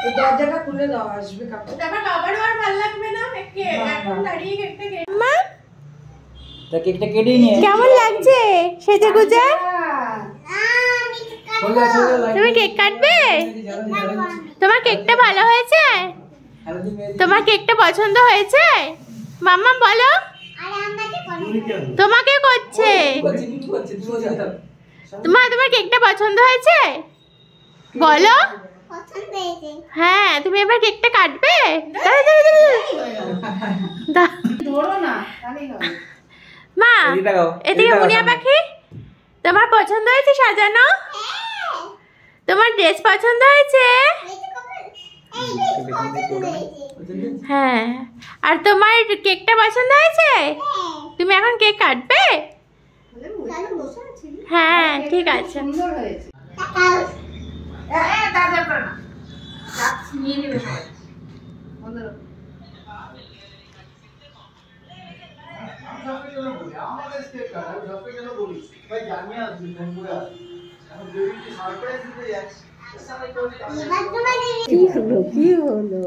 এই দরজাটা খুলে দাও, আসবে কাকু। তারপর বাবারও আর ভালো লাগবে না, এখন দাঁড়িয়ে কেকটা কেটে। মা তা কেকটা কেটেই নিয়ে। কেমন লাগছে সেজে গুজে? তুমি কেক কাটবে? তোমার কেকটা ভালো হয়েছে? তোমার কেকটা পছন্দ হয়েছে? মাম্মা বলো। তোমাকে করছে। তোমার কেকটা পছন্দ হয়েছে বলো। হ্যাঁ, তুমি এবার কেকটা কাটবে? মা এদিকে মুনিয়া পাখি, তোমার পছন্দ হয়েছে সাজানো? তোমার ড্রেস পছন্দ হয়েছে? হ্যাঁ, আর তোমার কেকটা পছন্দ হয়েছে? তুমি এখন কেক কাটবে? হ্যাঁ ঠিক আছে। কি হলো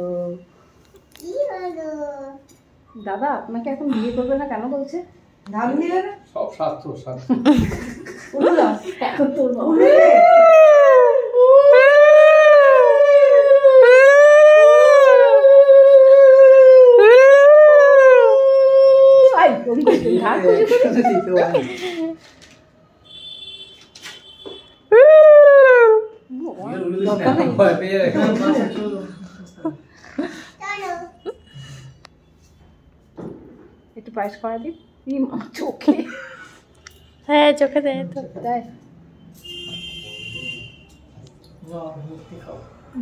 দাদা, আপনাকে এখন বিয়ে করবে না কেন বলছে? ধান দিলে না সব স্বাস্থ্য স্বাস্থ্য এখন তোর একটু পায়েস করা দিই চোখে। হ্যাঁ চোখে দেয় তো।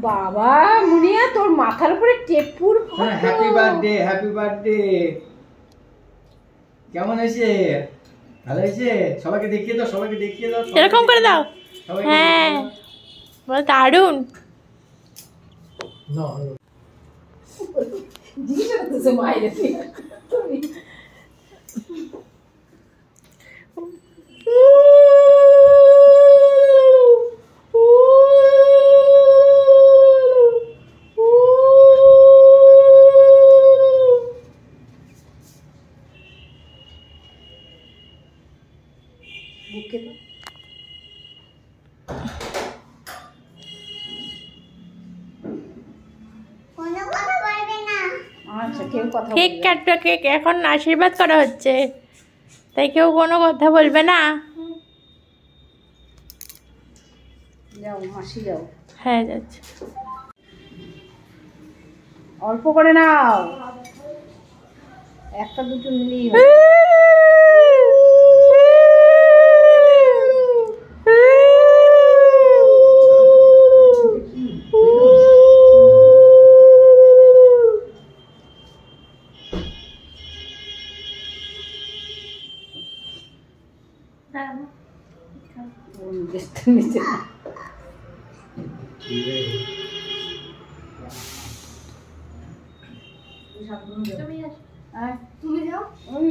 বাবা মুনিয়া, তোর মাথার উপরে টেপুর। Happy birthday, happy birthday. কেমন হয়েছে? ভালো হয়েছে? সবাইকে দেখিয়ে দাও, সবাইকে দেখিয়ে দাও, এরকম করে দাও। হ্যাঁ দারুন। বুকে তো আচ্ছা, কেউ কথা কেক কাটবে, কেক এখন আশীর্বাদ করা হচ্ছে, তাই কেউ কোনো কথা বলবে না। যাও মাসি যাও। হ্যাঁ যাচ্ছে। অল্প করে নাও, একটা দুটো নিলেই হবে। তুমি যাও। আমি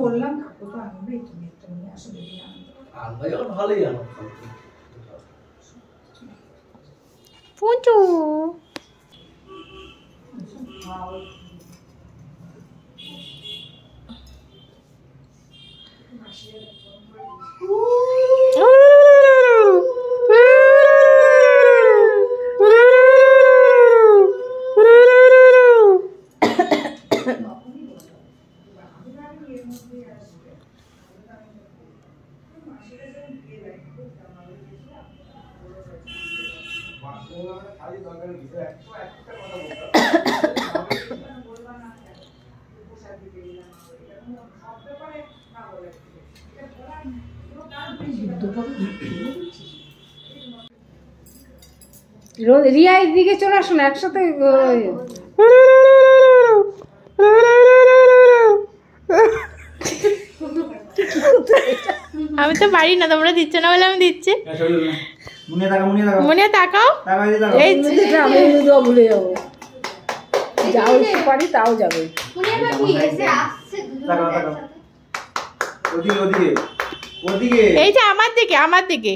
বললাম কাকু তো আনবে, তুমি একটা নিয়ে আসো, দেখি আনবে যখন ভালোই আনো। পুচু রিয়া এদিকে চলে আসো না, একসাথে আমি তো পারি না, তোমরা দিচ্ছ না বলে আমি দিচ্ছি। মনে তাকাও, এই আমি ভুলে যাবো, যাও একটু পারি তাও যাবে। এই যে আমার দিকে, আমার দিকে,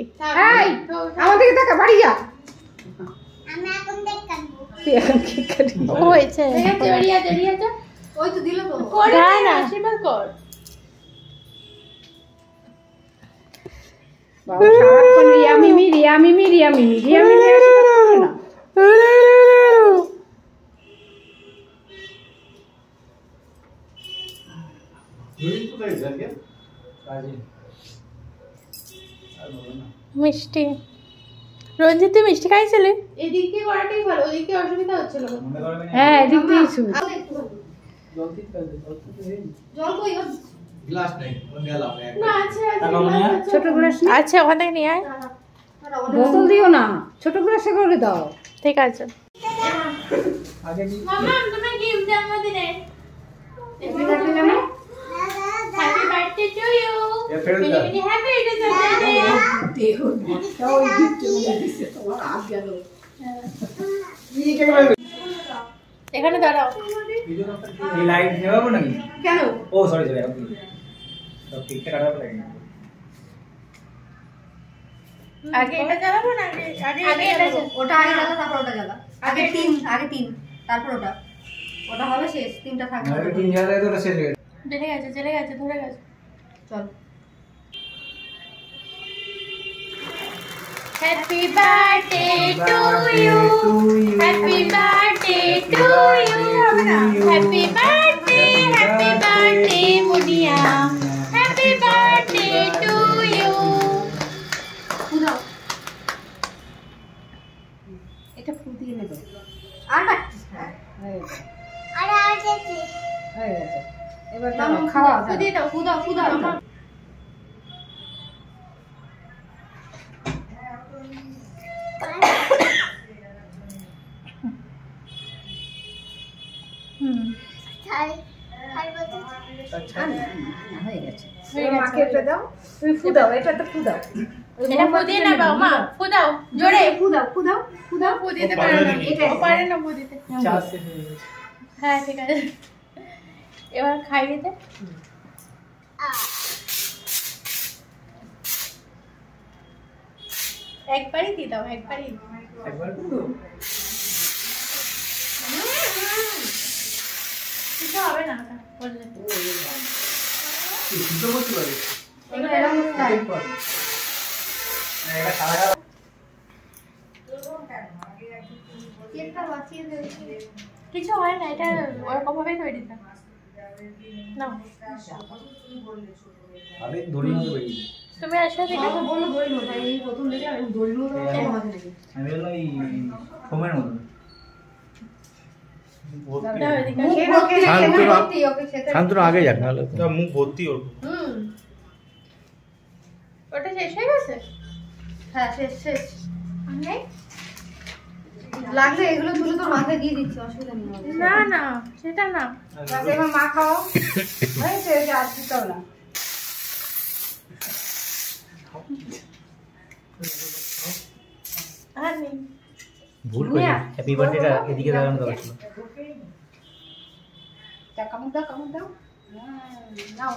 আমার দিকে তাকা, বাড়ি যা। হয়েছে ওই তো দিল তো, না আশীর্বাদ কর। বাবা সারাক্ষণ রিয়া মিমি রিয়া মিমি রিয়া মিমি রিয়া মিমি না। মিষ্টি রঞ্জিত, তুই মিষ্টি খাইছিলে? এদিক দিয়ে করাটাই ভালো, ওদিক দিয়ে অসুবিধা হচ্ছিল। হ্যাঁ এদিক দিয়েই শুন। ছোট গ্লাস আচ্ছা, ওখান থেকে নিয়ে আয়। বোতল দিও না, ছোট গ্লাসে করে দাও। ঠিক আছে। মামা তোমার গিফট জন্মদিনে। Happy birthday to you. Many happy returns of the day. দেখো তাও গিফট মনে দিছে, তোমার হাত গেল। এখানে দাঁড়াও। এই লাইট নেওয়াবো নাকি? কেন? ও সরি সরি, আমি তো পিকটা কাটাবো নাকি? আগে এটা জ্বালাবো না, আগে এটা ওটা আগে জ্বালা, তারপর ওটা জ্বালা। আগে তিন তারপর ওটা হবে শেষ, তিনটা থাকবে। আগে তিন জ্বালায় তো ওটা শেষ হয়ে গেছে। জেলে গেছে, ধরে গেছে। চল। Happy birthday to you. Happy birthday to you. Happy birthday Muniya. Happy birthday to you. এটা ফুল দিয়ে নেব। আর কাটছিস না? হয়ে গেছে। এবার খাওয়া দাও। ফুদাও। হয়ে গেছে। মাকে এটা দাও, তুমি ফু দাও, এটা তো ফু দাও। এটা ফু দিয়ে না বাবা, মা ফু দাও জোরে। ফু দাও। ফু দিতে পারে না, ও পারে না ফু দিতে। হ্যাঁ ঠিক আছে, এবার খাইয়ে দে। একবারই দিয়ে দাও, একবারই। একবার কিছু হবে না ওটা বললে। কি করতে পারি? এরকম স্টাইল। না এটা সারা কেকটা বাঁচিয়ে দে। কিছু হয় না, এটা ওরকম ভাবেই তৈরি থাকে। নাও আরে দড়ি মতো বেরিয়ে গেছে। তুমি আসলে দেখো। আমাকে বললো দড়ি নো, তাই এই প্রথম দেখে আমি দড়ি নো আমাকে নাকি। আমি বললাম এই ফোমের মতো। দাও এদিকে। শান্তনু আগে যাক, নাহলে তো মুখ ভর্তি ওর। ওটা শেষ হয়ে গেছে? হ্যাঁ শেষ। নেই লাগলে এগুলো তুলে তোর মাথায় দিয়ে দিচ্ছি, অসুবিধা নেই। না না, সেটা না। এবার মা খাও। হয়েছে, এটা আর দিতেও না। আর নেই। ভুল করে হ্যাপি বার্থডেটা এদিকে লাগানো দরকার ছিল। কামড় দাও। নাও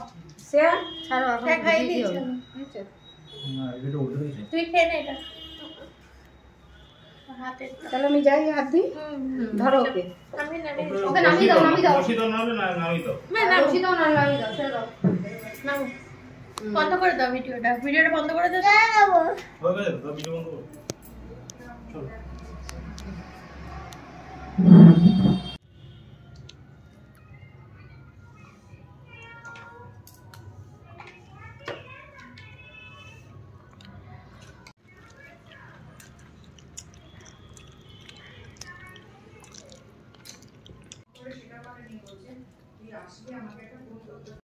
শেয়ার ছাড়ো এখন দেখাই দিয়ে দিও। দিচ্ছি। না এটা উল্টো দিয়েছে। তুই খেয়ে নে এটা। হাতে তাহলে আমি যাই, হাত দিই। ধরো ওকে। আমি না রে। ওকে নামিয়ে দাও। রশি দাও, নাহলে নামিয়ে দাও। না রশি দাও, না নামিয়ে দাও, ছেড়ে দাও। নাও। বন্ধ করে দাও ভিডিওটা বন্ধ করে দাও। হয়ে গেছে তো, ভিডিও বন্ধ করো। চলো।